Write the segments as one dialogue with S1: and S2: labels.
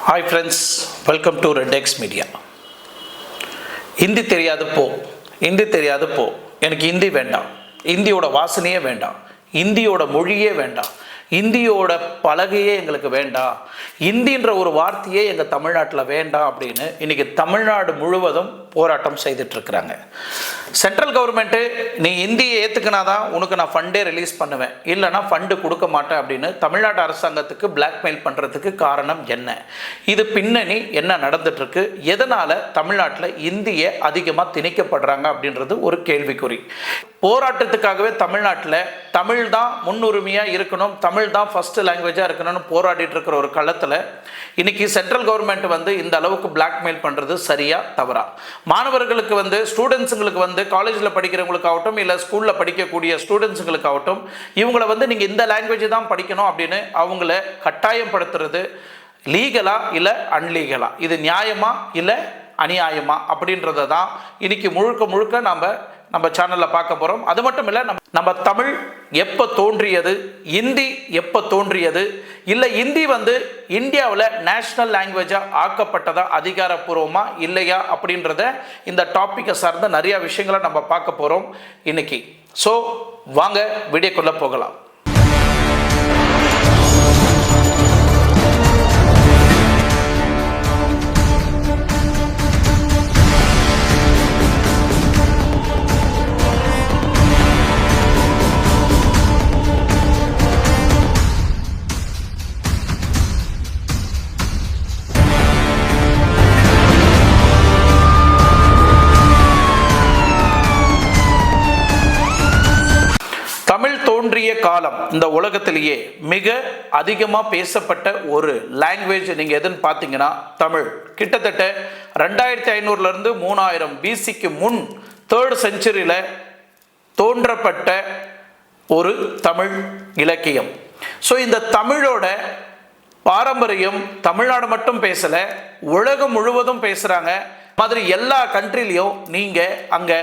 S1: Hi friends, welcome to Red X Media. Hindi தெரியாது போ, ஹிந்தி தெரியாது போ, எனக்கு ஹிந்தி வேண்டாம், இந்தியோட வாசனையே வேண்டாம், இந்தியோட மொழியே வேண்டாம், இந்தியோட பலகையே எங்களுக்கு வேண்டாம், இந்தின்ற ஒரு வார்த்தையே எங்கள் தமிழ்நாட்டில் வேண்டாம் அப்படின்னு இன்றைக்கி தமிழ்நாடு முழுவதும் போராட்டம் செய்துட்ருக்குறாங்க. சென்ட்ரல் கவர்மெண்ட்டு நீ இந்தியை ஏற்றுக்கினாதான் உனக்கு நான் ஃபண்டே ரிலீஸ் பண்ணுவேன், இல்லைனா ஃபண்டு கொடுக்க மாட்டேன் அப்படின்னு தமிழ்நாடு அரசாங்கத்துக்கு பிளாக்மெயில் பண்ணுறதுக்கு காரணம் என்ன? இது பின்னணி என்ன நடந்துட்டுருக்கு? எதனால் தமிழ்நாட்டில் இந்தியை அதிகமாக திணிக்கப்படுறாங்க அப்படின்றது ஒரு கேள்விக்குறி. போராட்டத்துக்காகவே தமிழ்நாட்டில் தமிழ் தான் முன்னுரிமையாக இருக்கணும், தமிழ் தான் ஃபஸ்ட்டு லாங்குவேஜாக இருக்கணும்னு போராடிட்டு இருக்கிற ஒரு களத்தில் இன்றைக்கி சென்ட்ரல் கவர்மெண்ட் இந்த அளவுக்கு பிளாக்மெயில் பண்ணுறது சரியா தவறா? மாணவர்களுக்கு ஸ்டூடெண்ட்ஸுங்களுக்கு காலேஜில் படிக்கிறவங்களுக்காகட்டும் இல்லை ஸ்கூலில் படிக்கக்கூடிய ஸ்டூடெண்ட்ஸுங்களுக்காகட்டும் இவங்களை நீங்கள் இந்த லாங்குவேஜ் தான் படிக்கணும் அப்படின்னு அவங்கள கட்டாயப்படுத்துறது லீகலா இல்லை அன்லீகலா? இது நியாயமா இல்லை அநியாயமா அப்படின்றத தான் இன்னைக்கு முழுக்க நம்ம சேனலில் பார்க்க போகிறோம். அது மட்டும் இல்லை, நம்ம தமிழ் எப்போ தோன்றியது, இந்தி எப்போ தோன்றியது, இல்லை இந்தி இந்தியாவில் நேஷ்னல் லாங்குவேஜாக ஆக்கப்பட்டதா அதிகாரப்பூர்வமாக இல்லையா அப்படின்றத இந்த டாப்பிக்கை சார்ந்த நிறையா விஷயங்களை நம்ம பார்க்க போகிறோம் இன்னைக்கு. ஸோ வாங்க வீடியோக்குள்ளே போகலாம். காலம் இந்த உலகத்திலேயே மிக அதிகமாக பேசப்பட்ட ஒரு லாங்குவேஜ் நீங்க எதுன்னு பார்த்தீங்கன்னா தமிழ். கிட்டத்தட்ட 2500 3000 பிசிக்கு முன் 3rd செஞ்சுரியில தோன்றப்பட்ட ஒரு தமிழ் இலக்கியம். ஸோ இந்த தமிழோட பாரம்பரியம் தமிழ்நாடு மட்டும் பேசல, உலகம் முழுவதும் பேசுறாங்க. மாதிரி எல்லா கண்ட்ரிலையும் நீங்க அங்க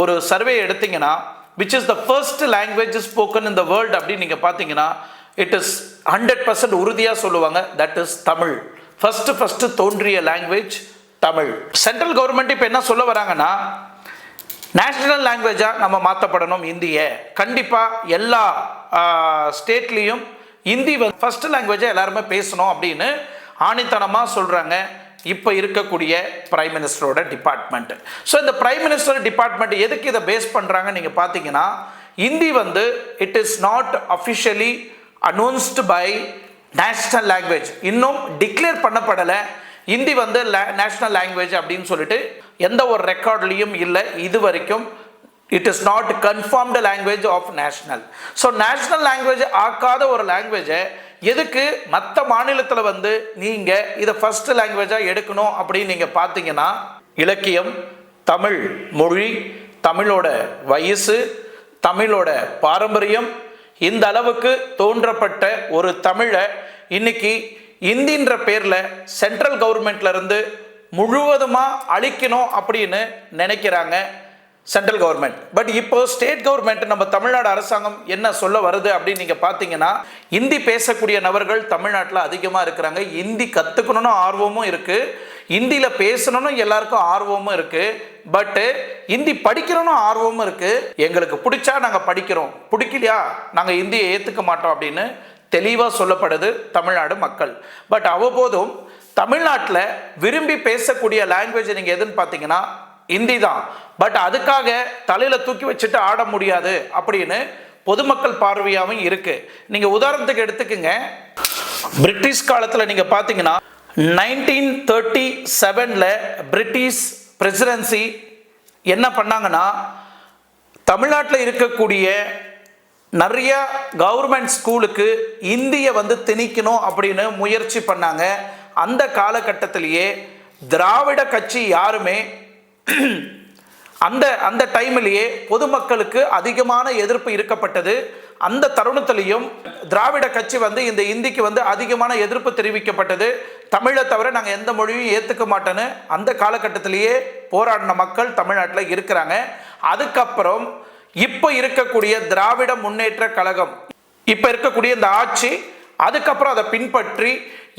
S1: ஒரு சர்வே எடுத்தீங்கன்னா which is the first language spoken in the world அப்படின்னு நீங்கள் பார்த்தீங்கன்னா it is 100% உறுதியாக சொல்லுவாங்க, that is தமிழ். ஃபர்ஸ்ட் தோன்றிய லாங்குவேஜ் தமிழ். சென்ட்ரல் கவர்மெண்ட் இப்போ என்ன சொல்ல வராங்கன்னா, நேஷனல் லாங்குவேஜாக நம்ம மாற்றப்படணும் இந்தியை. கண்டிப்பாக எல்லா ஸ்டேட்லேயும் இந்தி ஃபர்ஸ்ட் லாங்குவேஜாக எல்லாருமே பேசணும் அப்படின்னு ஆணித்தனமாக சொல்கிறாங்க இப்போ இருக்கக்கூடிய பிரைம் மினிஸ்டரோட டிபார்ட்மெண்ட். ஸோ இந்த பிரைம் மினிஸ்டர் டிபார்ட்மெண்ட் எதுக்கு இதை பேஸ் பண்ணுறாங்க நீங்கள் பார்த்தீங்கன்னா, Hindi it is not officially announced by national language, இன்னும் டிக்ளேர் பண்ணப்படலை இந்தி நேஷ்னல் லாங்குவேஜ் அப்படின்னு சொல்லிட்டு எந்த ஒரு ரெக்கார்ட்லையும் இல்லை இது வரைக்கும். It is not confirmed language of national. So national language ஆக்காத ஒரு லாங்குவேஜை எதுக்கு மற்ற மாநிலத்தில் நீங்கள் இதை ஃபர்ஸ்ட் லாங்குவேஜாக எடுக்கணும் அப்படின்னு நீங்கள் பார்த்தீங்கன்னா, இலக்கியம், தமிழ் மொழி, தமிழோட வயசு, தமிழோட பாரம்பரியம், இந்த அளவுக்கு தோன்றப்பட்ட ஒரு தமிழை இன்னைக்கு இந்தின்ற பேரில் சென்ட்ரல் கவர்மெண்ட்ல இருந்து முழுவதுமாக அழிக்கணும் அப்படின்னு நினைக்கிறாங்க சென்ட்ரல் கவர்மெண்ட். பட் இப்போ ஸ்டேட் கவர்மெண்ட் நம்ம தமிழ்நாடு அரசாங்கம் என்ன சொல்ல வருது அப்படின்னு நீங்கள் பார்த்தீங்கன்னா, இந்தி பேசக்கூடிய நபர்கள் தமிழ்நாட்டில் அதிகமாக இருக்கிறாங்க. இந்தி கற்றுக்கணும்னு ஆர்வமும் இருக்குது, இந்தியில் பேசணும்னு எல்லாருக்கும் ஆர்வமும் இருக்குது, பட்டு இந்தி படிக்கணும்னு ஆர்வமும் இருக்குது. எங்களுக்கு பிடிச்சா நாங்கள் படிக்கிறோம், பிடிக்கலையா நாங்கள் இந்தியை ஏற்றுக்க மாட்டோம் அப்படின்னு தெளிவாக சொல்லப்படுது தமிழ்நாடு மக்கள். பட் அவ்வப்போதும் தமிழ்நாட்டில் விரும்பி பேசக்கூடிய லாங்குவேஜ் நீங்கள் எதுன்னு பார்த்தீங்கன்னா இந்தி தான். பட் அதுக்காக தலையில் தூக்கி வச்சுட்டு ஆட முடியாது அப்படின்னு பொதுமக்கள் பார்வையாகவும் இருக்கு. நீங்கள் உதாரணத்துக்கு எடுத்துக்கங்க, பிரிட்டிஷ் காலத்தில் நீங்கள் பார்த்தீங்கன்னா 1937 பிரிட்டிஷ் பிரசிடென்சி என்ன பண்ணாங்கன்னா, தமிழ்நாட்டில் இருக்கக்கூடிய நிறைய கவர்மெண்ட் ஸ்கூலுக்கு இந்தியை திணிக்கணும் அப்படின்னு முயற்சி பண்ணாங்க. அந்த காலகட்டத்திலேயே திராவிட கட்சி யாருமே அந்த டைம்லேயே பொதுமக்களுக்கு அதிகமான எதிர்ப்பு இருக்கப்பட்டது. அந்த தருணத்திலையும் திராவிட கட்சி இந்த இந்திக்கு அதிகமான எதிர்ப்பு தெரிவிக்கப்பட்டது. தமிழை தவிர நாங்கள் எந்த மொழியும் ஏற்றுக்க மாட்டோன்னு அந்த காலகட்டத்திலேயே போராடின மக்கள் தமிழ்நாட்டில் இருக்கிறாங்க. அதுக்கப்புறம் இப்போ இருக்கக்கூடிய திராவிட முன்னேற்ற கழகம், இப்போ இருக்கக்கூடிய இந்த ஆட்சி அதுக்கப்புறம் அதை பின்பற்றி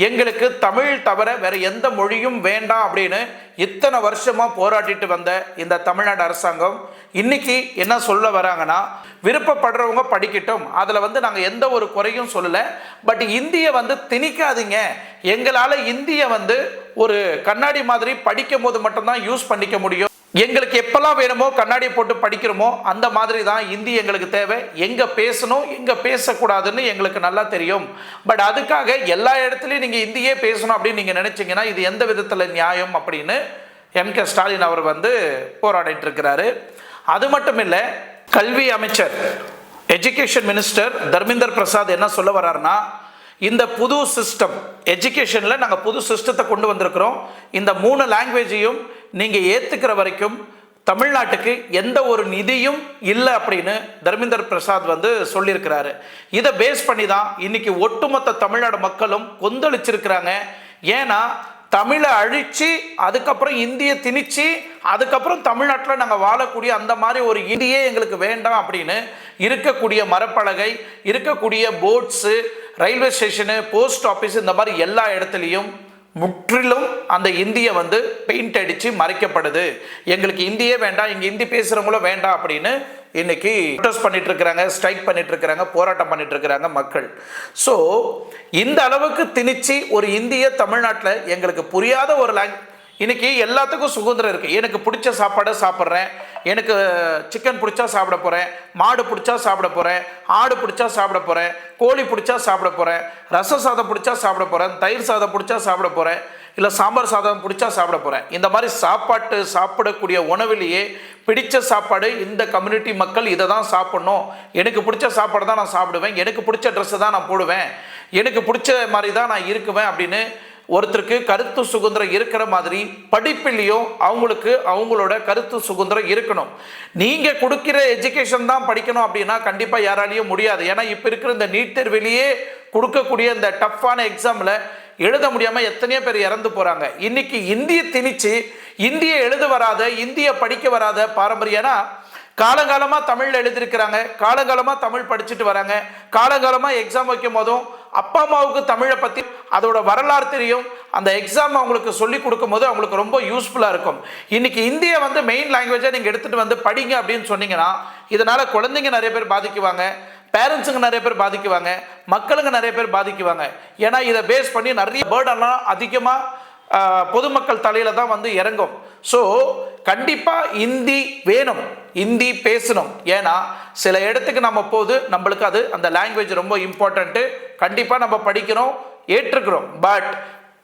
S1: எங்களுக்கு தமிழ் தவிர வேற எந்த மொழியும் வேண்டாம் அப்படின்னு இத்தனை வருஷமா போராடிட்டு வந்த இந்த தமிழ்நாடு அரசாங்கம் இன்னைக்கு என்ன சொல்ல வராங்கன்னா, விருப்பப்படுறவங்க படிக்கட்டும், அதுல நாங்க எந்த ஒரு குறையும் சொல்லல, பட் இந்திய திணிக்காதீங்க, எங்களால இந்திய ஒரு கண்ணாடி மாதிரி படிக்கும் போது மட்டும்தான் யூஸ் பண்ணிக்க முடியும், எங்களுக்கு எப்பெல்லாம் வேணுமோ கண்ணாடி போட்டு படிக்கிறோமோ அந்த மாதிரி தான் இந்தி எங்களுக்கு தேவை, எங்க பேசணும் எங்க பேசக்கூடாதுன்னு எங்களுக்கு நல்லா தெரியும், பட் அதுக்காக எல்லா இடத்துலையும் நீங்க இந்தியே பேசணும் அப்படின்னு நீங்க நினைச்சீங்கன்னா இது எந்த விதத்தில் நியாயம் அப்படின்னு எம்.கே. ஸ்டாலின் அவர் போராடிட்டு இருக்கிறாரு. அது மட்டும் இல்லை, கல்வி அமைச்சர் எஜுகேஷன் மினிஸ்டர் தர்மேந்திர பிரசாத் என்ன சொல்ல வர்றாருன்னா, இந்த புது சிஸ்டம் எஜுகேஷனில் நாங்கள் புது சிஸ்டத்தை கொண்டு வந்திருக்கிறோம், இந்த 3 லாங்குவேஜையும் நீங்கள் ஏற்றுக்கிற வரைக்கும் தமிழ்நாட்டுக்கு எந்த ஒரு நிதியும் இல்லை அப்படின்னு தர்மேந்திர பிரசாத் சொல்லியிருக்கிறாரு. இதை பேஸ் பண்ணி தான் இன்னைக்கு ஒட்டுமொத்த தமிழ்நாடு மக்களும் கொந்தளிச்சிருக்கிறாங்க. ஏன்னா தமிழை அழிச்சு அதுக்கப்புறம் இந்தியை திணிச்சு அதுக்கப்புறம் தமிழ்நாட்டில் நாங்கள் வாழக்கூடிய அந்த மாதிரி ஒரு இந்தியே எங்களுக்கு வேண்டாம் அப்படின்னு இருக்கக்கூடிய மரப்பலகை, இருக்கக்கூடிய boards, railway station, post office, இந்த மாதிரி எல்லா இடத்துலையும் முற்றிலும் அந்த இந்தியை பெயிண்ட் அடித்து மறைக்கப்படுது, எங்களுக்கு இந்தியே வேண்டாம், இங்கே இந்தி பேசுகிறவங்களும் வேண்டாம் அப்படின்னு இன்னைக்கு ப்ரொடெஸ்ட் பண்ணிட்டு இருக்கிறாங்க, ஸ்ட்ரைக் பண்ணிட்டு இருக்கிறாங்க, போராட்டம் பண்ணிட்டு இருக்கிறாங்க மக்கள். ஸோ இந்த அளவுக்கு திணிச்சு ஒரு இந்திய தமிழ்நாட்டில் எங்களுக்கு புரியாத ஒரு இன்னைக்கு எல்லாத்துக்கும் சுதந்திரம் இருக்கு. எனக்கு பிடிச்ச சாப்பாடை சாப்பிட்றேன், எனக்கு சிக்கன் பிடிச்சா சாப்பிட போறேன், மாடு பிடிச்சா சாப்பிட போறேன், ஆடு பிடிச்சா சாப்பிட போறேன், கோழி பிடிச்சா சாப்பிட போறேன், ரச சாதம் பிடிச்சா சாப்பிட போறேன், தயிர் சாதம் பிடிச்சா சாப்பிட போறேன், இல்லை சாம்பார் சாதம் பிடிச்சா சாப்பிட போறேன். இந்த மாதிரி சாப்பிடக்கூடிய உணவிலேயே பிடிச்ச சாப்பாடு, இந்த கம்யூனிட்டி மக்கள் இதை தான் சாப்பிடணும், எனக்கு பிடிச்ச சாப்பாடு தான் நான் சாப்பிடுவேன், எனக்கு பிடிச்ச ட்ரெஸ்ஸை தான் நான் போடுவேன், எனக்கு பிடிச்ச மாதிரி தான் நான் இருக்குவேன் அப்படின்னு ஒருத்தருக்கு கருத்து சுதந்திரம் இருக்கிற மாதிரி படிப்பிலையும் அவங்களுக்கு அவங்களோட கருத்து சுதந்திரம் இருக்கணும். நீங்க கொடுக்கிற எஜுகேஷன் தான் படிக்கணும் அப்படின்னா கண்டிப்பா யாராலையும் முடியாது. ஏன்னா இப்ப இருக்கிற இந்த நீட் தேர்விலேயே கொடுக்கக்கூடிய இந்த டஃப்பான எக்ஸாம்ல எழுத முடியாம எத்தனையோ பேர் இறந்து போறாங்க. இன்னைக்கு இந்திய திணிச்சு இந்திய எழுத வராத, இந்திய படிக்க வராத பாரம்பரியனா காலங்காலமா தமிழ்ல எழுதியிருக்கிறாங்க, காலங்காலமா தமிழ் படிச்சுட்டு வராங்க, காலங்காலமா எக்ஸாம் வைக்கும் போதும் அப்பா அம்மாவுக்கு தமிழை பத்தி அதோட வரலாறு தெரியும், அந்த எக்ஸாம் அவங்களுக்கு சொல்லி கொடுக்கும் போது அவங்களுக்கு ரொம்ப யூஸ்ஃபுல்லா இருக்கும். இன்னைக்கு இந்திய மெயின் லாங்குவேஜா நீங்க எடுத்துட்டு படிங்க அப்படின்னு சொன்னீங்கன்னா இதனால குழந்தைங்க நிறைய பேர் பாதிக்குவாங்க, பேரண்ட்ஸுங்க நிறைய பேர் பாதிக்குவாங்க, மக்களுங்க நிறைய பேர் பாதிக்குவாங்க. ஏன்னா இதை பேஸ் பண்ணி நிறைய பேர்டெல்லாம் அதிகமாக பொதுமக்கள் தலையில தான் இறங்கும். ஸோ கண்டிப்பா இந்தி வேணும், இந்தி பேசணும். ஏன்னா சில இடத்துக்கு நம்ம போது நம்மளுக்கு அது அந்த லாங்குவேஜ் ரொம்ப இம்பார்ட்டன்ட்டு, கண்டிப்பா நம்ம படிக்கிறோம், ஏற்றுக்கிறோம். பட்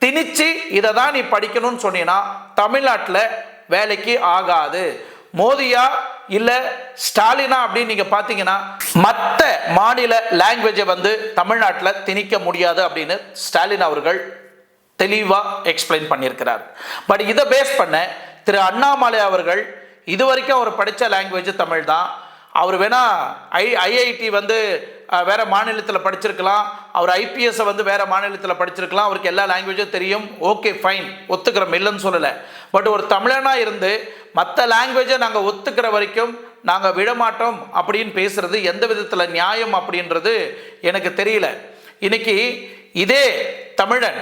S1: திணிச்சு இதை தான் நீ படிக்கணும்னு சொன்னீங்கன்னா தமிழ்நாட்டில் வேலைக்கு ஆகாது. மோதியா இல்ல ஸ்டாலினா அப்படின்னு நீங்க பாத்தீங்கன்னா மற்ற மாநில லாங்குவேஜை தமிழ்நாட்டில் திணிக்க முடியாது அப்படின்னு ஸ்டாலின் அவர்கள் தெளிவா எக்ஸ்பிளைன் பண்ணியிருக்கிறார். பட் இதை பேஸ் பண்ண திரு அண்ணாமலை அவர்கள் இதுவரைக்கும் அவர் படித்த லாங்குவேஜ் தமிழ் தான். அவர் வேணா ஐஐடி வேற மாநிலத்தில் படிச்சிருக்கலாம், அவர் ஐபிஎஸ் வேற மாநிலத்தில் படிச்சிருக்கலாம், அவருக்கு எல்லா லாங்குவேஜும் தெரியும், ஓகே ஃபைன், ஒத்துக்கிறோம், இல்லைன்னு சொல்லலை. பட் ஒரு தமிழனா இருந்து மற்ற லாங்குவேஜை நாங்கள் ஒத்துக்கிற வரைக்கும் நாங்கள் விடமாட்டோம் அப்படின்னு பேசுறது எந்த விதத்தில் நியாயம் அப்படின்றது எனக்கு தெரியல. இன்னைக்கு இதே தமிழன்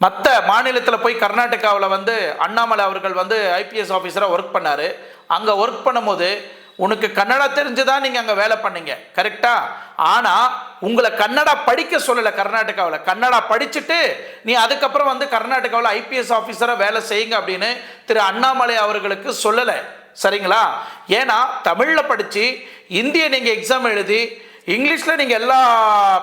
S1: மற்ற மாநிலத்தில் போய் கர்நாடகாவில் அண்ணாமலை அவர்கள் ஐபிஎஸ் ஆஃபீஸராக ஒர்க் பண்ணார். அங்கே ஒர்க் பண்ணும்போது உனக்கு கன்னடா தெரிஞ்சுதான் நீங்கள் அங்கே வேலை பண்ணீங்க, கரெக்டா? ஆனால் உங்களை கன்னடா படிக்க சொல்லலை கர்நாடகாவில். கன்னடா படிச்சுட்டு நீ அதுக்கப்புறம் கர்நாடகாவில் ஐபிஎஸ் ஆஃபீஸராக வேலை செய்யுங்க அப்படின்னு திரு அண்ணாமலை அவர்களுக்கு சொல்லலை, சரிங்களா? ஏன்னா தமிழில் படித்து இந்திய நீங்கள் எக்ஸாம் எழுதி இங்கிலீஷில் நீங்கள் எல்லா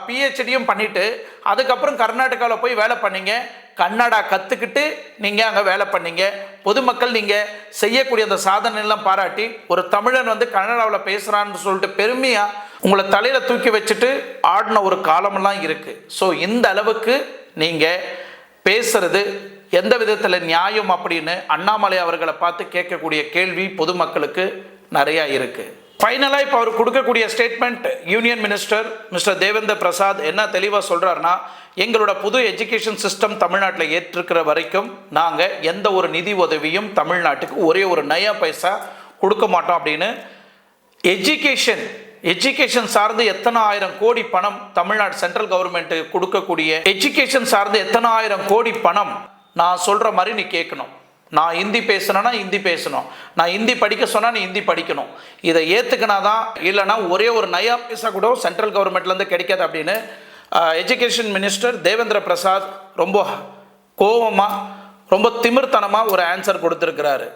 S1: பிஹெச்டியும் பண்ணிவிட்டு அதுக்கப்புறம் கர்நாடகாவில் போய் வேலை பண்ணீங்க, கன்னடா கற்றுக்கிட்டு நீங்கள் அங்கே வேலை பண்ணீங்க. பொதுமக்கள் நீங்கள் செய்யக்கூடிய அந்த சாதனை எல்லாம் பாராட்டி ஒரு தமிழன் கன்னடாவில் பேசுகிறான்னு சொல்லிட்டு பெருமையாக உங்களை தலையில் தூக்கி வச்சுட்டு ஆடின ஒரு காலமெல்லாம் இருக்குது. ஸோ இந்த அளவுக்கு நீங்கள் பேசுறது எந்த விதத்தில் நியாயம் அப்படின்னு அண்ணாமலை அவர்களை பார்த்து கேட்கக்கூடிய கேள்வி பொதுமக்களுக்கு நிறையா இருக்குது. ஃபைனலாக இப்போ அவர் கொடுக்கக்கூடிய statement union minister mister Devendra Prasad என்ன தெளிவாக சொல்கிறாருன்னா, எங்களோட புது எஜுகேஷன் சிஸ்டம் தமிழ்நாட்டில் ஏற்றிருக்கிற வரைக்கும் நாங்கள் எந்த ஒரு நிதி உதவியும் தமிழ்நாட்டுக்கு ஒரே ஒரு நயா பைசா கொடுக்க மாட்டோம் அப்படின்னு. எஜுகேஷன் எஜுகேஷன் சார்ந்து எத்தனை ஆயிரம் கோடி பணம் தமிழ்நாடு சென்ட்ரல் கவர்மெண்ட் கொடுக்கக்கூடிய எஜுகேஷன் சார்ந்து எத்தனை ஆயிரம் கோடி பணம் நான் சொல்ற மாதிரி நீ கேட்கணும். நான் ஹிந்தி பேசணும்னா ஹிந்தி பேசணும், நான் ஹிந்தி படிக்க சொன்னா நீ ஹிந்தி படிக்கணும். இதை ஏத்துக்கினாதான், இல்லைன்னா ஒரே ஒரு நயா பைசா கூட சென்ட்ரல் கவர்மெண்ட்ல இருந்து கிடைக்காது அப்படின்னு எஜுகேஷன் மினிஸ்டர் தேவேந்திர பிரசாத் ரொம்ப கோபமா ரொம்ப திமிர்த்தனமா ஒரு ஆன்சர் கொடுத்திருக்கிறாரு.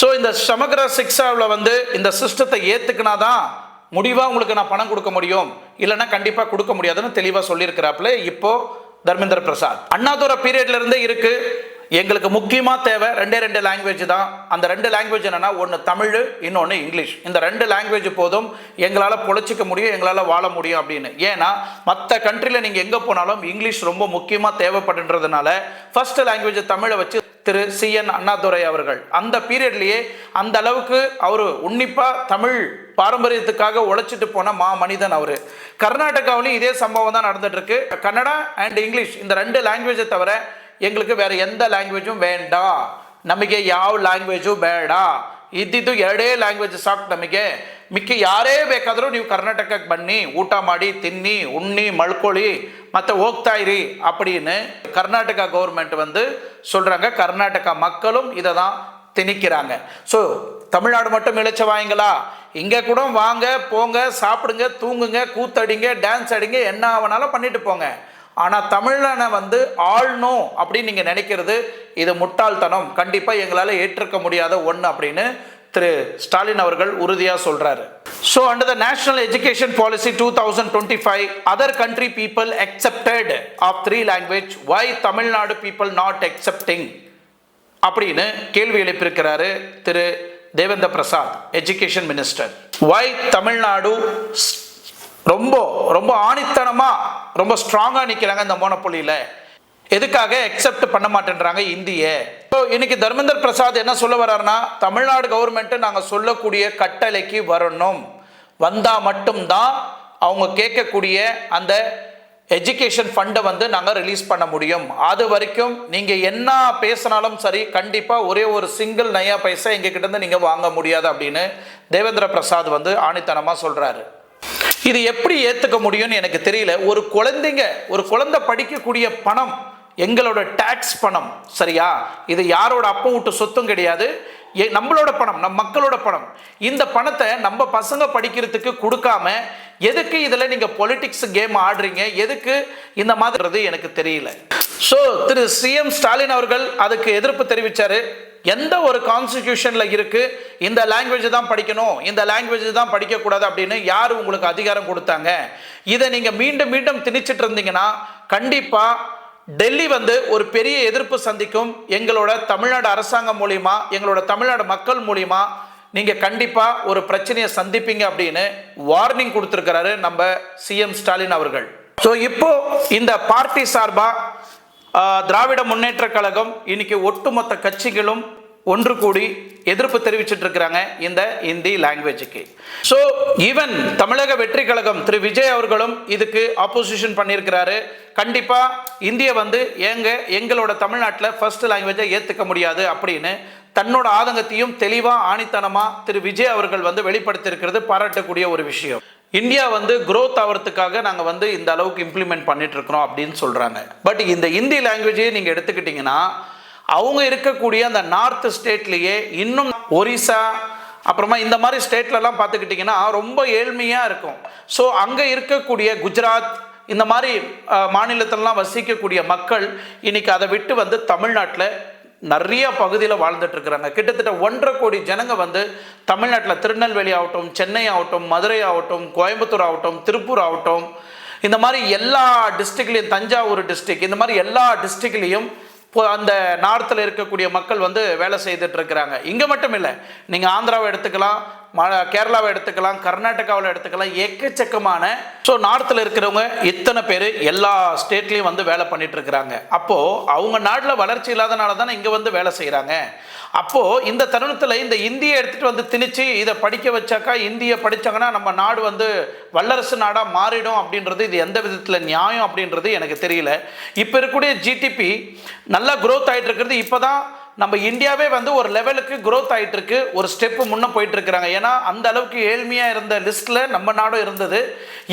S1: ஸோ இந்த சமக்ர சிக்ஷாவில் வந்து இந்த சிஸ்டத்தை ஏத்துக்கினாதான் முடிவா உங்களுக்கு நான் பணம் கொடுக்க முடியும், இல்லைன்னா கண்டிப்பா கொடுக்க முடியாதுன்னு தெளிவா சொல்லியிருக்கிறாப்புல இப்போ தர்மேந்திர பிரசாத். அண்ணாதுரை பீரியட்ல இருந்தே இருக்கு, எங்களுக்கு முக்கியமா தேவை ரெண்டு லாங்குவேஜ் தான். அந்த 2 லாங்குவேஜ் என்னன்னா, ஒன்று தமிழ், இன்னொன்று இங்கிலீஷ். இந்த 2 லாங்குவேஜ் போதும், எங்களால் பொழைச்சிக்க முடியும், எங்களால் வாழ முடியும் அப்படின்னு. ஏன்னா மற்ற கண்ட்ரியில் நீங்கள் எங்கே போனாலும் இங்கிலீஷ் ரொம்ப முக்கியமாக தேவைப்படுன்றதுனால ஃபர்ஸ்ட் லாங்குவேஜ் தமிழை வச்சு திரு CN அண்ணாதுரை அவர்கள் அந்த பீரியட்லேயே அந்த அளவுக்கு அவர் உன்னிப்பாக தமிழ் பாரம்பரியத்துக்காக உழைச்சிட்டு போன மனிதன் அவர். கர்நாடகாவிலையும் இதே சம்பவம் தான் நடந்துட்டு இருக்கு. கன்னடா அண்ட் இங்கிலீஷ் இந்த 2 லாங்குவேஜை தவிர எங்களுக்கு வேற எந்த ಲ್ಯಾಂಗ್ವೇಜು ಬೇಡ, ನಮಗೆ ಯಾವ ಲ್ಯಾಂಗ್ವೇಜು ಬೇಡ, ಇದ್ದಿದ್ದು 2 ಲ್ಯಾಂಗ್ವೇಜ್ ಸಾಕು ನಮಗೆ, ಮಿಕ್ಕ ಯಾರೇ ಬೇಕಾದರೂ ನೀವು ಕರ್ನಾಟಕಕ್ಕೆ ಬನ್ನಿ, ಊಟ ಮಾಡಿ ತಿನ್ನಿ ಉಣ್ಣಿ ಮಳ್ಕೊಳ್ಳಿ ಮತ್ತೆ ಹೋಗ್ತಾ ಇರಿ அப்படின்னு கர்நாடகா கவர்மெண்ட் வந்து சொல்றாங்க. கர்நாடகா மக்களும் இதை தான் திணிக்கிறாங்க. ஸோ தமிழ்நாடு மட்டும் இளைச்சவாய்ங்களா, இங்கே கூட வாங்க போங்க, சாப்பிடுங்க, தூங்குங்க, கூத்தடிங்க, டான்ஸ் அடிங்க, என்ன வேணாலும் பண்ணிட்டு போங்க. ஆனால் தமிழனை வந்து ஆளணும் அப்படின்னு நீங்கள் நினைக்கிறது இது முட்டாள்தனம், கண்டிப்பாக எங்களால் ஏற்றுக்க முடியாத ஒன்று அப்படின்னு திரு ஸ்டாலின் அவர்கள் உறுதியாக சொல்கிறாரு. So under the national education policy 2025 other country people accepted of 3 language, why Tamil Nadu people not accepting அப்படின்னு கேள்வி எழுப்பியிருக்கிறாரு Thiru Devendra Prasad, education minister. why Tamil Nadu ரொம்ப ரொம்ப ஆணித்தனமா ரொம்ப ஸ்ட்ராங்கா நிக்கிறாங்க இந்த மோனோபொலியில, எதுக்காக அக்செப்ட் பண்ண மாட்டேன்றாங்க இந்திய. இன்னைக்கு தர்மேந்திர பிரசாத் என்ன சொல்ல வர்றாருன்னா, தமிழ்நாடு கவர்மெண்ட் நாங்க சொல்லக்கூடிய கட்டளைக்கு வரணும், வந்தா மட்டும்தான் அவங்க கேட்கக்கூடிய அந்த எஜுகேஷன் ஃபண்டை வந்து நாங்க ரிலீஸ் பண்ண முடியும். அது வரைக்கும் நீங்க என்ன பேசினாலும் சரி, கண்டிப்பா ஒரே ஒரு சிங்கிள் நயா பைசா எங்க கிட்ட இருந்து நீங்க வாங்க முடியாது அப்படின்னு தேவேந்திர பிரசாத் வந்து ஆணித்தனமா சொல்றாரு. இது எப்படி ஏத்துக்க முடியும்னு எனக்கு தெரியல. ஒரு குழந்தை படிக்கக்கூடிய பணம் எங்களோட டாக்ஸ் பணம், சரியா? இது யாரோட அப்பா வீட்டு சொத்தும் கிடையாது, நம்மளோட பணம், நம் மக்களோட பணம். இந்த பணத்தை நம்ம பசங்க படிக்கிறதுக்கு கொடுக்காம எதுக்கு இதுல நீங்க பொலிட்டிக்ஸ் கேம் ஆடுறீங்க, எதுக்கு இந்த மாதிரி எனக்கு தெரியல. ஸோ திரு CM ஸ்டாலின் அவர்கள் அதுக்கு எதிர்ப்பு தெரிவிச்சாரு. எந்த ஒரு கான்ஸ்டிடியூஷன்ல இருக்கு இந்த லாங்குவேஜ் தான் படிக்கணும், இந்த லாங்குவேஜ் தான் படிக்க கூடாது அப்படின்னு யார் உங்களுக்கு அதிகாரம் கொடுத்தாங்க? இதை நீங்க மீண்டும் மீண்டும் திணிச்சிட்டு இருந்தீங்கன்னா கண்டிப்பா டெல்லி வந்து ஒரு பெரிய எதிர்ப்பு சந்திக்கும். எங்களோட தமிழ்நாடு அரசாங்கம் மூலியமா, எங்களோட தமிழ்நாடு மக்கள் மூலியமா நீங்க கண்டிப்பா ஒரு பிரச்சனையை சந்திப்பீங்க அப்படின்னு வார்னிங் கொடுத்திருக்கிறாரு நம்ம CM ஸ்டாலின் அவர்கள். ஸோ இப்போ இந்த பார்ட்டி சார்பா திராவிட முன்னேற்ற கழகம் இன்னைக்கு ஒட்டுமொத்த கட்சிகளும் ஒன்று கூடி எதிர்ப்பு தெரிவிச்சிட்டு இருக்கிறாங்க இந்த இந்தி லாங்குவேஜுக்கு. ஸோ ஈவன் தமிழக வெற்றி கழகம் திரு விஜய் அவர்களும் இதுக்கு ஆப்போசிஷன் பண்ணியிருக்கிறாரு. கண்டிப்பா இந்திய வந்து எங்களோட தமிழ்நாட்டில் ஃபர்ஸ்ட் லாங்குவேஜை ஏற்றுக்க முடியாது அப்படின்னு தன்னோட ஆதங்கத்தையும் தெளிவா ஆணித்தனமா திரு விஜய் அவர்கள் வந்து வெளிப்படுத்தியிருக்கிறது பாராட்டக்கூடிய ஒரு விஷயம். இந்தியா வந்து growth ஆகிறதுக்காக நாங்கள் வந்து இந்த அளவுக்கு இம்ப்ளிமெண்ட் பண்ணிட்டு இருக்கிறோம் அப்படின்னு சொல்றாங்க. பட் இந்த இந்தி லாங்குவேஜை நீங்க எடுத்துக்கிட்டீங்கன்னா அவங்க இருக்கக்கூடிய அந்த நார்த் ஸ்டேட்லேயே, இன்னும் ஒரிசா அப்புறமா இந்த மாதிரி ஸ்டேட்லலாம் பார்த்துக்கிட்டிங்கன்னா ரொம்ப ஏழ்மையாக இருக்கும். ஸோ அங்கே இருக்கக்கூடிய குஜராத் இந்த மாதிரி மாநிலத்திலலாம் வசிக்கக்கூடிய மக்கள் இன்னைக்கு அதை விட்டு வந்து தமிழ்நாட்டில் நிறைய பகுதியில் வாழ்ந்துட்டு இருக்கிறாங்க. கிட்டத்தட்ட 1.5 கோடி ஜனங்க வந்து தமிழ்நாட்டில் திருநெல்வேலி ஆகட்டும், சென்னை ஆகட்டும், மதுரை ஆகட்டும், கோயம்புத்தூர் ஆகட்டும், திருப்பூர் ஆகட்டும், இந்த மாதிரி எல்லா டிஸ்ட்ரிக்ட்லையும், தஞ்சாவூர் டிஸ்ட்ரிக்ட், இந்த மாதிரி எல்லா டிஸ்ட்ரிக்ட்லையும் அந்த நார்த்தில் இருக்கக்கூடிய மக்கள் வந்து வேலை செய்துட்டு இருக்கிறாங்க. இங்கே மட்டும் இல்லை, நீங்கள் ஆந்திராவை எடுத்துக்கலாம், கேரளாவை எடுத்துக்கலாம், கர்நாடகாவில் எடுத்துக்கலாம், எக்கச்சக்கமான ஸோ நார்த்தில் இருக்கிறவங்க இத்தனை பேர் எல்லா ஸ்டேட்லேயும் வந்து வேலை பண்ணிட்டு இருக்கிறாங்க. அப்போது அவங்க நாட்டில் வளர்ச்சி இல்லாதனால தானே இங்கே வந்து வேலை செய்கிறாங்க. அப்போது இந்த தருணத்தில் இந்த இந்தியை எடுத்துகிட்டு வந்து திணிச்சு இதை படிக்க வச்சாக்கா, இந்தியை படித்தாங்கன்னா நம்ம நாடு வந்து வல்லரசு நாடாக மாறிடும் அப்படின்றது இது எந்த விதத்தில் நியாயம் அப்படின்றது எனக்கு தெரியல. இப்போ இருக்கக்கூடிய GDP நல்லா growth ஆகிட்டு இருக்கிறது இப்போ தான் நம்ம இந்தியாவே வந்து ஒரு லெவலுக்கு growth ஆயிட்டு இருக்கு, ஒரு ஸ்டெப் முன்ன போயிட்டு இருக்காங்க. ஏன்னா அந்த அளவுக்கு ஏழ்மையா இருந்த லிஸ்ட்ல நம்ம நாடும் இருந்தது.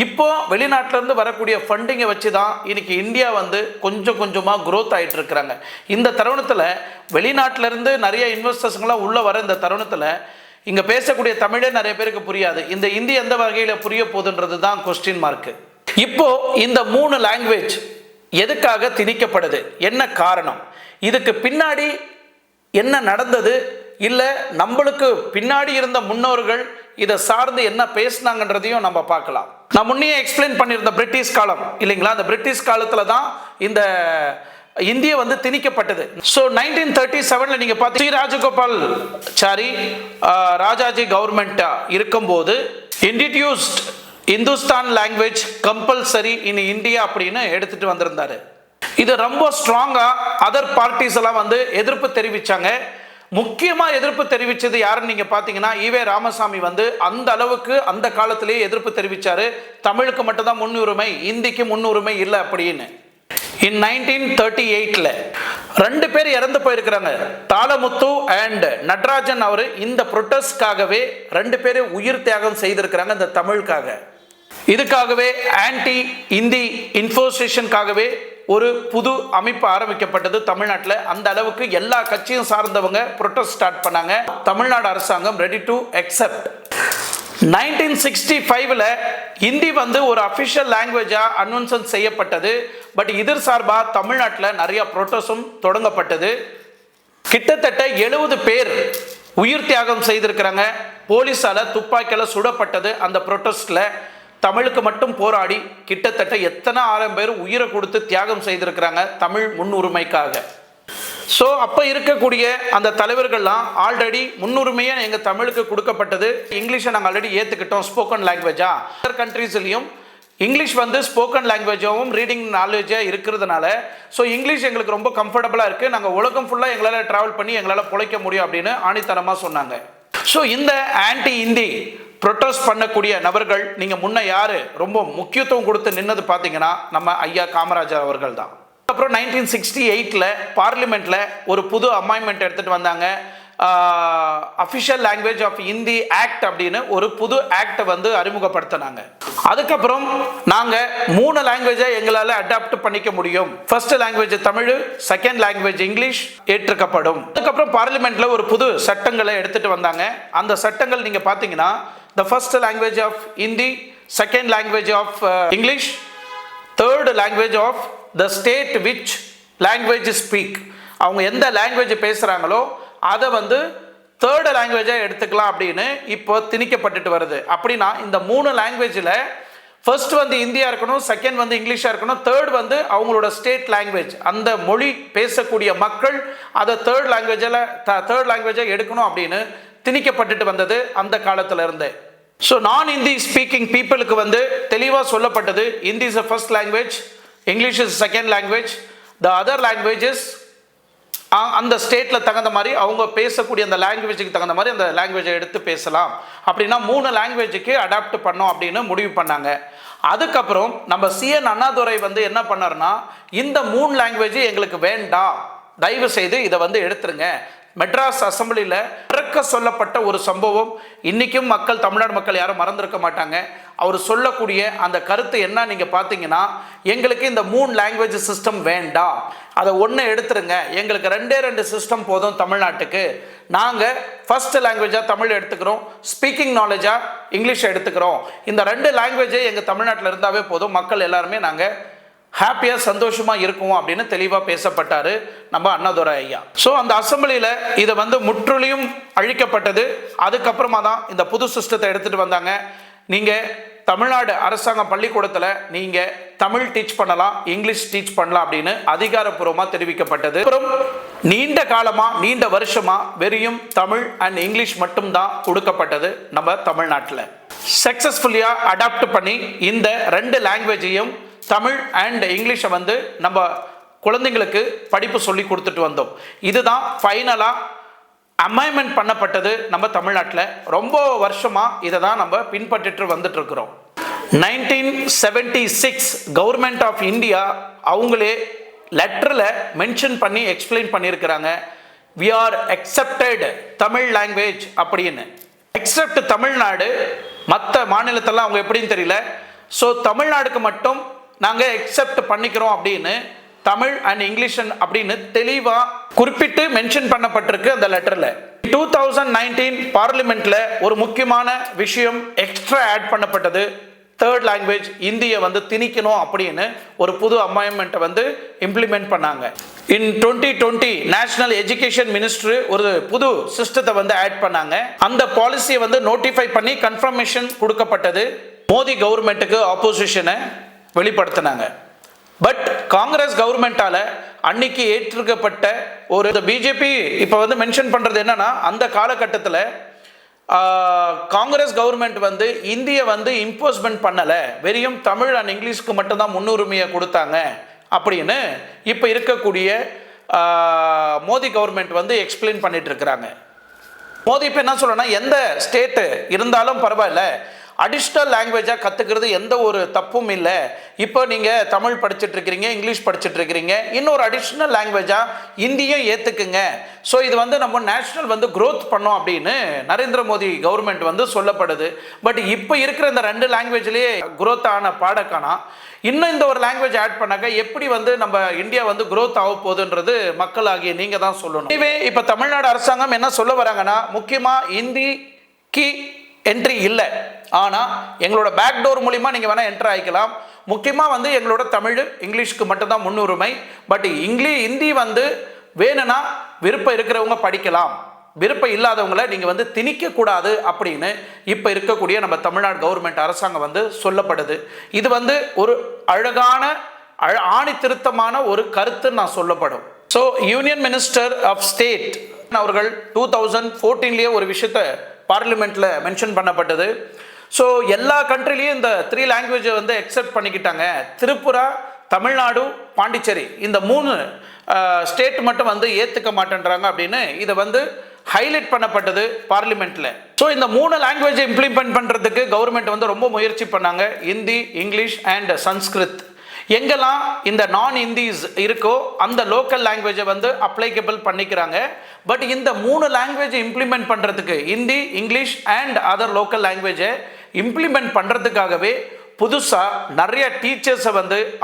S1: இப்போ வெளிநாட்டுல இருந்து வரக்கூடிய ஃபண்டிங்கை வச்சு தான் இன்னைக்கு இந்தியா வந்து கொஞ்சம் கொஞ்சமா growth ஆயிட்டு இருக்காங்க. இந்த தருணத்துல வெளிநாட்டுல இருந்து நிறைய இன்வெஸ்டர்ஸ்ங்களாம் உள்ள வர இந்த தருணத்துல இங்க பேசக்கூடிய தமிழே நிறைய பேருக்கு புரியாது. இந்த இந்தி எந்த வகையில புரிய போகுதுன்றது தான் கொஸ்டின் மார்க். இப்போ இந்த 3 லாங்குவேஜ் எதுக்காக திணிக்கப்படுது, என்ன காரணம், இதுக்கு பின்னாடி என்ன நடந்தது, இல்லை நம்மளுக்கு பின்னாடி இருந்த முன்னோர்கள் இதை சார்ந்து என்ன பேசினாங்கன்றதையும் நம்ம பார்க்கலாம். நான் முன்னே எக்ஸ்பிளைன் பண்ணியிருந்த பிரிட்டிஷ் காலம் இல்லைங்களா, அந்த பிரிட்டிஷ் காலத்தில் தான் இந்த இந்திய வந்து திணிக்கப்பட்டது. ஸோ 1937 நீங்க பார்த்து ஸ்ரீ ராஜகோபால் சாரி ராஜாஜி கவர்மெண்ட் இருக்கும்போது introduced Hindustan language compulsory in India அப்படின்னு எடுத்துட்டு வந்திருந்தாரு. இது ரொம்ப ஸ்ட்ராங்கா அதர் பார்ட்டிஸ் எல்லாம் வந்து எதிர்ப்பு தெரிவிச்சாங்க. முக்கியமா எதிர்ப்பு தெரிவிச்சது யாருன்னு நீங்க பாத்தீங்கன்னா ஈவே ராமசாமி வந்து அந்த அளவுக்கு அந்த காலத்திலேயே எதிர்ப்பு தெரிவிச்சாரு. தமிழுக்கு மட்டும்தான் முன்னுரிமை, இந்திக்கு முன்னுரிமை இல்லை அப்படின்னு. In 1938 2 பேர் இறந்து போயிருக்கிறாங்க, தாளமுத்து அண்ட் நடராஜன். அவரு இந்த ப்ரொட்டஸ்ட்காகவே 2 பேர் உயிர் தியாகம் செய்திருக்கிறாங்க இந்த தமிழுக்காக. இதுக்காகவே ஆன்டி இந்தி இன்ஃபோசிஷனுக்காகவே ஒரு புது அமைப்பு ஆரம்பிக்கப்பட்டது தமிழ்நாட்டில். அந்த அளவுக்கு எல்லா கட்சியும் சார்ந்தவங்க ப்ரொட்டஸ்ட் ஸ்டார்ட் பண்ணாங்க. தமிழ்நாடு அரசாங்கம் ரெடி டு அக்செப்ட். 1965 ஹிந்தி வந்து ஒரு அஃபிஷியல் லாங்குவேஜா அனௌன்ஸ் செய்யப்பட்டது. பட் இதர் சார்பா தமிழ்நாட்டில் நிறைய ப்ரொட்டஸ்டும் தொடங்கப்பட்டது. கிட்டத்தட்ட 70 பேர் உயிர் தியாகம் செய்திருக்கிறாங்க. போலீஸால துப்பாக்கியால சுடப்பட்டது அந்த ப்ரொட்டஸ்ட்ல. தமிழுக்கு மட்டும் போராடி கிட்டத்தட்ட எத்தனை 1000 பேர் உயிரை கொடுத்து தியாகம் செய்திருக்கிறாங்க தமிழ் முன்னுரிமைக்காக. ஸோ அப்போ இருக்கக்கூடிய அந்த தலைவர்கள்லாம் ஆல்ரெடி முன்னுரிமையை எங்கள் தமிழுக்கு கொடுக்கப்பட்டது. இங்கிலீஷை நாங்கள் ஆல்ரெடி ஏற்றுக்கிட்டோம் ஸ்போக்கன் லாங்குவேஜா. அதர் கண்ட்ரீஸ்லையும் இங்கிலீஷ் வந்து ஸ்போக்கன் லாங்குவேஜாகவும் ரீடிங் நாலேஜாக இருக்கிறதுனால ஸோ இங்கிலீஷ் எங்களுக்கு ரொம்ப கம்ஃபர்டபுளாக இருக்குது, நாங்கள் உலகம் ஃபுல்லாக எங்களால் ட்ராவல் பண்ணி எங்களால் பிழைக்க முடியும் அப்படின்னு ஆணித்தனமாக சொன்னாங்க. ஸோ இந்த ஆன்டி இந்தி ப்ரொட்டஸ்ட் பண்ணக்கூடிய நபர்கள் நீங்கள் முன்ன யார் ரொம்ப முக்கியத்துவம் கொடுத்து நின்னது பார்த்தீங்கன்னா நம்ம ஐயா காமராஜர் அவர்கள் தான். அப்புறம் 1968 பார்லிமெண்ட்ல ஒரு புது அமெண்ட்மெண்ட் எடுத்துட்டு வந்தாங்க. Official language of Hindi act அப்படின்னு ஒரு புது ஆக்ட் வந்து அறிமுகப்படுத்தினாங்க. அதுக்கப்புறம் நாங்க 3 லாங்குவேஜை எங்களால் அடாப்ட் பண்ணிக்க முடியும். First language Tamil, second language English ஏற்றுக்கப்படும். அதுக்கப்புறம் பார்லிமெண்ட்ல ஒரு புது சட்டங்களை எடுத்துட்டு வந்தாங்க. அந்த சட்டங்கள் நீங்க பாத்தீங்கன்னா the first language of Hindi, second language of English, third language of the state which language speak. அவங்க எந்த லாங்குவேஜ் பேசுகிறாங்களோ அதை வந்து தேர்ட் லாங்குவேஜாக எடுத்துக்கலாம் அப்படின்னு இப்போ திணிக்கப்பட்டுட்டு வருது. அப்படின்னா இந்த 3 லாங்குவேஜில் ஃபர்ஸ்ட் வந்து இந்தியா இருக்கணும், செகண்ட் வந்து இங்கிலீஷாக இருக்கணும், தேர்ட் வந்து அவங்களோட ஸ்டேட் லாங்குவேஜ், அந்த மொழி பேசக்கூடிய மக்கள் அதை தேர்ட் லாங்குவேஜாக எடுக்கணும் அப்படின்னு திணிக்கப்பட்டுட்டு வந்தது அந்த காலத்தில் இருந்தே. ஸோ நான் ஹிந்தி ஸ்பீக்கிங் பீப்புளுக்கு வந்து தெளிவாக சொல்லப்பட்டது, Hindi is first language, English is second language, the other languages அந்த ஸ்டேட்டில் தகுந்த மாதிரி அவங்க பேசக்கூடிய அந்த லாங்குவேஜுக்கு தகுந்த மாதிரி அந்த லாங்குவேஜை எடுத்து பேசலாம். அப்படின்னா 3 லாங்குவேஜுக்கு அடாப்ட் பண்ணோம் அப்படின்னு முடிவு பண்ணாங்க. அதுக்கப்புறம் நம்ம CN அண்ணாதுரை வந்து என்ன பண்ணார்னா இந்த 3 லாங்குவேஜ் எங்களுக்கு வேண்டாம், தயவு செய்து இதை வந்து எடுத்துருங்க. மெட்ராஸ் அசம்பிளியில் இறக்க சொல்லப்பட்ட ஒரு சம்பவம் இன்னைக்கும் மக்கள், தமிழ்நாடு மக்கள் யாரும் மறந்துருக்க மாட்டாங்க. அவர் சொல்லக்கூடிய அந்த கருத்து என்ன நீங்க பார்த்தீங்கன்னா, எங்களுக்கு இந்த 3 லாங்குவேஜ் சிஸ்டம் வேண்டாம், அதை ஒன்று எடுத்துருங்க, எங்களுக்கு 2 சிஸ்டம் போதும் தமிழ்நாட்டுக்கு, நாங்கள் ஃபர்ஸ்ட் லாங்குவேஜாக தமிழ் எடுத்துக்கிறோம், ஸ்பீக்கிங் நாலேஜாக இங்கிலீஷ் எடுத்துக்கிறோம், இந்த 2 லாங்குவேஜே எங்கள் தமிழ்நாட்டில் இருந்தாவே போதும், மக்கள் எல்லாருமே நாங்கள் ஹாப்பியாக சந்தோஷமாக இருக்கும் அப்படின்னு தெளிவாக பேசப்பட்டார் நம்ம அண்ணாதுரை ஐயா. ஸோ அந்த அசம்பிளியில் இதை வந்து முற்றிலும் அழிக்கப்பட்டது. அதுக்கப்புறமா தான் இந்த புது சிஸ்டத்தை எடுத்துகிட்டு வந்தாங்க. நீங்கள் தமிழ்நாடு அரசாங்கம் பள்ளிக்கூடத்தில் நீங்கள் தமிழ் டீச் பண்ணலாம், இங்கிலீஷ் டீச் பண்ணலாம் அப்படின்னு அதிகாரப்பூர்வமாக தெரிவிக்கப்பட்டது. அப்புறம் நீண்ட காலமாக, நீண்ட வருஷமாக வெறும் தமிழ் அண்ட் இங்கிலீஷ் மட்டும்தான் கொடுக்கப்பட்டது நம்ம தமிழ்நாட்டில். சக்ஸஸ்ஃபுல்லியாக அடாப்ட் பண்ணி இந்த 2 லாங்குவேஜையும் தமிழ் அண்ட் இங்கிலீஷை வந்து நம்ம குழந்தைங்களுக்கு படிப்பு சொல்லி கொடுத்துட்டு வந்தோம். இதுதான் ஃபைனலாக அமெண்ட்மெண்ட் பண்ணப்பட்டது நம்ம தமிழ்நாட்டில். ரொம்ப வருஷமாக இதை தான் நம்ம பின்பற்றிட்டு வந்துட்டு இருக்கிறோம். 1976 கவர்மெண்ட் ஆஃப் இந்தியா அவங்களே லெட்டரில் மென்ஷன் பண்ணி எக்ஸ்பிளைன் பண்ணியிருக்கிறாங்க, we are accepted Tamil language அப்படின்னு. எக்ஸப்ட் தமிழ்நாடு, மற்ற மாநிலத்தெல்லாம் அவங்க எப்படின்னு தெரியல. ஸோ தமிழ்நாடுக்கு மட்டும் நாங்கள் எக்ஸப்ட் பண்ணிக்கிறோம் அப்படின்னு தமிழ் அண்ட் இங்கிலீஷ் அப்படின்னு தெளிவாக குறிப்பிட்டு மென்ஷன் பண்ணப்பட்டிருக்கு அந்த லெட்டரில். 2019 பார்லிமெண்ட்ல ஒரு முக்கியமான விஷயம் எக்ஸ்ட்ரா ஆட் பண்ணப்பட்டது. தேர்ட் லாங்குவேஜ் இந்தியை திணிக்கணும் அப்படின்னு ஒரு புது அமெண்ட்மெண்ட்டை இம்ப்ளிமெண்ட் பண்ணாங்க. இன் 2020 நேஷனல் எஜுகேஷன் மினிஸ்ட்ரி ஒரு புது சிஸ்டத்தை ஆட் பண்ணாங்க. அந்த பாலிசியை நோட்டிஃபை பண்ணி கன்ஃபர்மேஷன் கொடுக்கப்பட்டது. மோடி கவர்மெண்ட்டுக்கு ஆப்போசிஷனை வெளிப்படுத்தினாங்க. பட் காங்கிரஸ் கவர்மெண்டால அன்னைக்கு ஏற்றுக்கப்பட்ட ஒரு பிஜேபி இப்போ மென்ஷன் பண்றது என்னன்னா, அந்த காலகட்டத்தில் காங்கிரஸ் கவர்மெண்ட் இந்தியை இம்போஸ்மெண்ட் பண்ணல, வெறும் தமிழ் அண்ட் இங்கிலீஷ்க்கு மட்டும்தான் முன்னுரிமையை கொடுத்தாங்க அப்படின்னு இப்போ இருக்கக்கூடிய மோடி கவர்மெண்ட் எக்ஸ்பிளைன் பண்ணிட்டு இருக்கிறாங்க. மோடி இப்போ என்ன சொல்றேன்னா, எந்த ஸ்டேட்டு இருந்தாலும் பரவாயில்ல, அடிஷ்னல் லாங்குவேஜாக கற்றுக்கிறது எந்த ஒரு தப்பும் இல்லை. இப்போ நீங்கள் தமிழ் படிச்சுட்டு இருக்கிறீங்க, இங்கிலீஷ் படிச்சுட்டு இருக்கிறீங்க, இன்னொரு அடிஷ்னல் லாங்குவேஜாக இந்தியும் ஏற்றுக்குங்க. ஸோ இது நம்ம நேஷனல் க்ரோத் பண்ணோம் அப்படின்னு நரேந்திர மோடி கவர்மெண்ட் சொல்லப்படுது. பட் இப்போ இருக்கிற இந்த 2 லாங்குவேஜ்லேயே க்ரோத் ஆன பாடக்கானா, இன்னும் இந்த ஒரு லாங்குவேஜ் ஆட் பண்ணாக்க எப்படி நம்ம இந்தியா க்ரோத் ஆக போகுதுன்றது மக்களாகிய நீங்கள் தான் சொல்லணும். இதுவே இப்போ தமிழ்நாடு அரசாங்கம் என்ன சொல்ல வராங்கன்னா, முக்கியமாக இந்திக்கு என்ட்ரி இல்லை, ஆனால் எங்களோட பேக்டோர் மூலிமா நீங்கள் வேணால் என்ட்ரு ஆகிக்கலாம். முக்கியமாக எங்களோட தமிழ் இங்கிலீஷ்க்கு மட்டும்தான் முன்னுரிமை. பட் ஹிந்தி வேணும்னா விருப்பம் இருக்கிறவங்க படிக்கலாம், விருப்பம் இல்லாதவங்களை நீங்கள் திணிக்கக்கூடாது அப்படின்னு இப்போ இருக்கக்கூடிய நம்ம தமிழ்நாடு கவர்மெண்ட் அரசாங்கம் சொல்லப்படுது. இது ஒரு அழகான ஆணி திருத்தமான ஒரு கருத்துன்னு நான் சொல்லப்படும். So union minister of state அவர்கள் 2014 ஒரு விஷயத்தை பார்லிமெண்ட்ல மென்ஷன் பண்ணப்பட்டது. ஸோ எல்லா கண்ட்ரிலையும் இந்த 3 லாங்குவேஜை எக்ஸெப்ட் பண்ணிக்கிட்டாங்க. திரிபுரா, தமிழ்நாடு, பாண்டிச்சேரி இந்த 3 ஸ்டேட் மட்டும் ஏற்றுக்க மாட்டேன்றாங்க அப்படின்னு இதை ஹைலைட் பண்ணப்பட்டது பார்லிமெண்ட்ல. ஸோ இந்த 3 லாங்குவேஜை இம்ப்ளிமெண்ட் பண்ணுறதுக்கு கவர்மெண்ட் ரொம்ப முயற்சி பண்ணாங்க. Hindi, English and Sanskrit. எங்கெல்லாம் இந்த நான் ஹிந்திஸ் இருக்கோ அந்த லோக்கல் லாங்குவேஜை அப்ளைகபிள் பண்ணிக்கிறாங்க. பட் இந்த 3 லாங்குவேஜை இம்ப்ளிமெண்ட் பண்ணுறதுக்கு, Hindi, English and other local லாங்குவேஜை இம்ப்ளிமெண்ட் பண்ணுறதுக்காகவே புதுசாக நிறைய டீச்சர்ஸை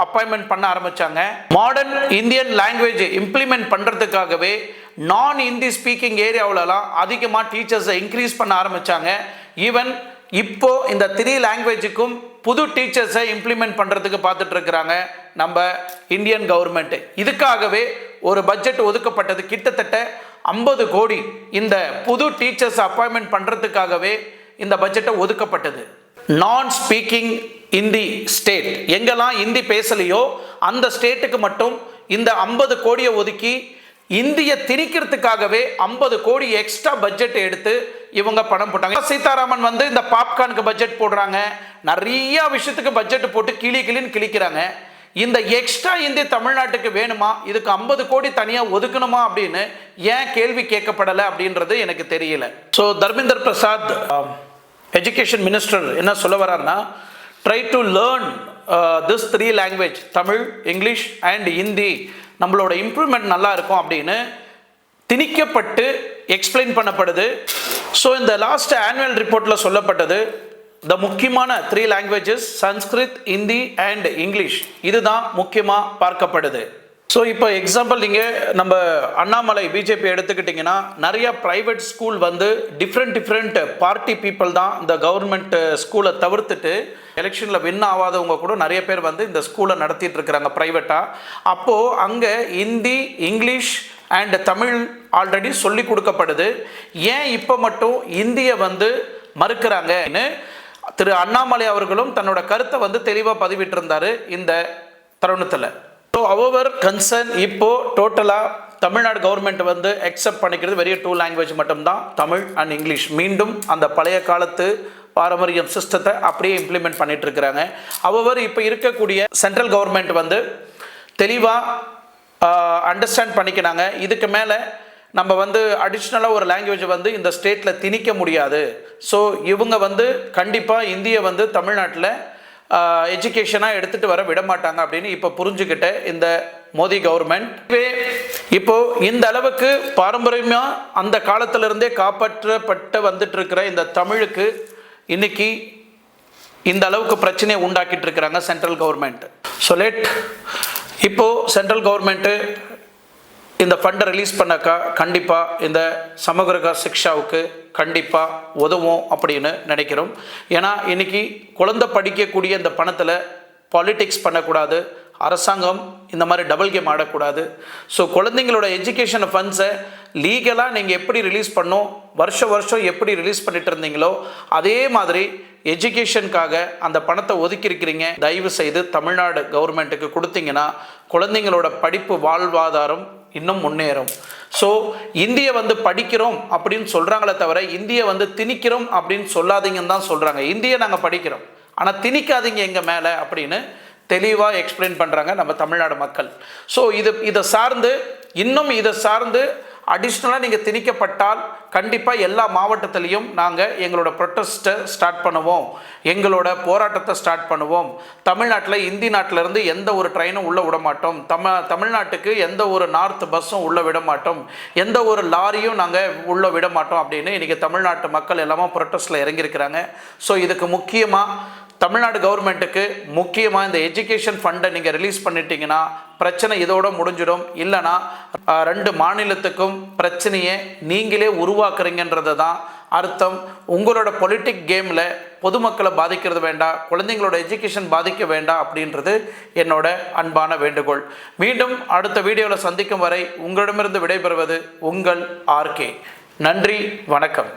S1: அப்பாயின்மெண்ட் பண்ண ஆரம்பித்தாங்க. மாடர்ன் இந்தியன் லாங்குவேஜ் இம்ப்ளிமெண்ட் பண்ணுறதுக்காகவே நான் ஹிந்தி ஸ்பீக்கிங் ஏரியாவிலலாம் அதிகமாக டீச்சர்ஸை இன்க்ரீஸ் பண்ண ஆரம்பித்தாங்க. ஈவன் இப்போ இந்த 3 லாங்குவேஜுக்கும் புது டீச்சர்ஸை இம்ப்ளிமெண்ட் பண்ணுறதுக்கு பார்த்துட்டு இருக்கிறாங்க நம்ம இந்தியன் கவர்மெண்ட். இதுக்காகவே ஒரு பட்ஜெட் ஒதுக்கப்பட்டது, கிட்டத்தட்ட 50 கோடி இந்த புது டீச்சர்ஸ் அப்பாயின்மெண்ட் பண்ணுறதுக்காகவே இந்த பட்ஜெட்டை ஒதுக்கப்பட்டது. நான் ஸ்பீக்கிங் ஹிந்தி ஸ்டேட், எங்கெல்லாம் ஹிந்தி பேசலையோ அந்த ஸ்டேட்டுக்கு மட்டும் இந்த 50 கோடியை ஒதுக்கி இந்திய திணிக்கிறதுக்காகவே 50 கோடி எக்ஸ்ட்ரா பட்ஜெட் எடுத்து இவங்க பணம் போட்டாங்க. சீதாராமன் இந்த பாப்கார்னுக்கு பட்ஜெட் போடுறாங்க, நிறைய விஷயத்துக்கு பட்ஜெட் போட்டு கிளின்னு கிழிக்கிறாங்க. இந்த எக்ஸ்ட்ரா இந்தி தமிழ்நாட்டுக்கு வேணுமா, இதுக்கு 50 கோடி தனியாக ஒதுக்கணுமா அப்படின்னு ஏன் கேள்வி கேட்கப்படலை அப்படின்றது எனக்கு தெரியல. So Dharmendra Prasad education minister என்ன சொல்ல வர்றாருன்னா, try to learn this 3 language, Tamil, English and Hindi, நம்மளோட இம்ப்ரூவ்மெண்ட் நல்லா இருக்கும் அப்படின்னு திணிக்கப்பட்டு எக்ஸ்பிளைன் பண்ணப்படுது. ஸோ இந்த லாஸ்ட் ஆனுவல் ரிப்போர்ட்டில் சொல்லப்பட்டது, இந்த முக்கியமான 3 languages Sanskrit, Hindi and English, இதுதான் முக்கியமாக பார்க்கப்படுது. ஸோ இப்போ எக்ஸாம்பிள் நீங்கள் நம்ம அண்ணாமலை பிஜேபி எடுத்துக்கிட்டிங்கன்னா, நிறைய private school different party people தான் இந்த கவர்மெண்ட் ஸ்கூலை தவிர்த்துட்டு எலெக்ஷனில் வின் ஆகாதவங்க கூட நிறைய பேர் இந்த ஸ்கூலை நடத்திட்டு இருக்கிறாங்க ப்ரைவேட்டாக. அப்போது அங்கே Hindi, English and Tamil already சொல்லி கொடுக்கப்படுது. ஏன் இப்போ மட்டும் இந்தியை மறுக்கிறாங்கன்னு திரு அண்ணாமலை அவர்களும் தன்னோட கருத்தை தெளிவாக பதிவிட்டிருந்தார் இந்த தருணத்தில். ஸோ அவர் கன்சர்ன் இப்போ டோட்டலாக தமிழ்நாடு கவர்மெண்ட் அக்செப்ட் பண்ணிக்கிறது வெறும் 2 லாங்குவேஜ் மட்டும்தான், தமிழ் அண்ட் இங்கிலீஷ். மீண்டும் அந்த பழைய காலத்து பாரம்பரியம் சிஸ்டத்தை அப்படியே இம்ப்ளிமெண்ட் பண்ணிட்டு இருக்கிறாங்க. அவர் இப்போ இருக்கக்கூடிய சென்ட்ரல் கவர்மெண்ட் தெளிவாக அண்டர்ஸ்டாண்ட் பண்ணிக்கிறாங்க, இதுக்கு மேலே நம்ம அடிஷ்னலாக ஒரு லாங்குவேஜை இந்த ஸ்டேட்டில் திணிக்க முடியாது. ஸோ இவங்க கண்டிப்பாக இந்தியை தமிழ்நாட்டில் எஜுகேஷனாக எடுத்துகிட்டு வர விட மாட்டாங்க அப்படின்னு இப்போ புரிஞ்சுக்கிட்ட இந்த மோடி கவர்மெண்ட் இப்போ இந்த அளவுக்கு பாரம்பரியமாக அந்த காலத்திலிருந்தே காப்பாற்றப்பட்டு வந்துட்டு இருக்கிற இந்த தமிழுக்கு இன்னைக்கு இந்த அளவுக்கு பிரச்சனையை உண்டாக்கிட்டு இருக்கிறாங்க சென்ட்ரல் கவர்மெண்ட். ஸோ இப்போ சென்ட்ரல் கவர்மெண்ட்டு இந்த ஃபண்டை ரிலீஸ் பண்ணாக்கா கண்டிப்பாக இந்த சமகிர சிக்ஷாவுக்கு கண்டிப்பாக உதவும் அப்படின்னு நினைக்கிறோம். ஏன்னா இன்றைக்கி குழந்தை படிக்கக்கூடிய இந்த பணத்தில் பாலிடிக்ஸ் பண்ணக்கூடாது, அரசாங்கம் இந்த மாதிரி டபுள் கேம் ஆடக்கூடாது. ஸோ குழந்தைங்களோட எஜுகேஷன் ஃபண்ட்ஸை லீகலாக நீங்கள் எப்படி ரிலீஸ் பண்ணோம், வருஷம் எப்படி ரிலீஸ் பண்ணிட்டு இருந்தீங்களோ அதே மாதிரி எஜுகேஷனுக்காக அந்த பணத்தை ஒதுக்கியிருக்கிறீங்க. தயவு செய்து தமிழ்நாடு கவர்மெண்ட்டுக்கு கொடுத்தீங்கன்னா குழந்தைங்களோட படிப்பு வாழ்வாதாரம் இன்னும் முன்னேறும். ஸோ இந்தியை படிக்கிறோம் அப்படின்னு சொல்கிறாங்களே தவிர இந்தியை திணிக்கிறோம் அப்படின்னு சொல்லாதீங்கன்னு தான் சொல்கிறாங்க. இந்தியை நாங்கள் படிக்கிறோம் ஆனால் திணிக்காதீங்க எங்கள் மேலே அப்படின்னு தெளிவாக எக்ஸ்பிளைன் பண்ணுறாங்க நம்ம தமிழ்நாடு மக்கள். ஸோ இதை சார்ந்து அடிஷ்னலாக நீங்கள் திணிக்கப்பட்டால் கண்டிப்பாக எல்லா மாவட்டத்திலையும் நாங்கள் எங்களோட ப்ரொட்டஸ்ட்டை ஸ்டார்ட் பண்ணுவோம், எங்களோட போராட்டத்தை ஸ்டார்ட் பண்ணுவோம். தமிழ்நாட்டில் இந்தி நாட்டிலேருந்து எந்த ஒரு ட்ரெயினும் உள்ளே விட மாட்டோம், தமிழ்நாட்டுக்கு எந்த ஒரு நார்த் பஸ்ஸும் உள்ளே விட மாட்டோம், எந்த ஒரு லாரியும் நாங்கள் உள்ளே விட மாட்டோம் அப்படின்னு இன்றைக்கி தமிழ்நாட்டு மக்கள் எல்லாமே ப்ரொட்டஸ்ட்டில் இறங்கியிருக்கிறாங்க. ஸோ இதுக்கு முக்கியமாக தமிழ்நாடு கவர்மெண்ட்டுக்கு முக்கியமாக இந்த எஜுகேஷன் ஃபண்டை நீங்கள் ரிலீஸ் பண்ணிட்டீங்கன்னா பிரச்சனை இதோட முடிஞ்சிடும். இல்லைனா 2 மாநிலத்துக்கும் பிரச்சனையை நீங்களே உருவாக்குறீங்கன்றது தான் அர்த்தம். உங்களோட பொலிட்டிக் கேமில் பொதுமக்களை பாதிக்கிறது வேண்டாம், குழந்தைங்களோட எஜுகேஷன் பாதிக்க வேண்டாம் அப்படின்றது என்னோட அன்பான வேண்டுகோள். மீண்டும் அடுத்த வீடியோவில் சந்திக்கும் வரை உங்களிடமிருந்து விடைபெறுவது உங்கள் ஆர்கே. நன்றி, வணக்கம்.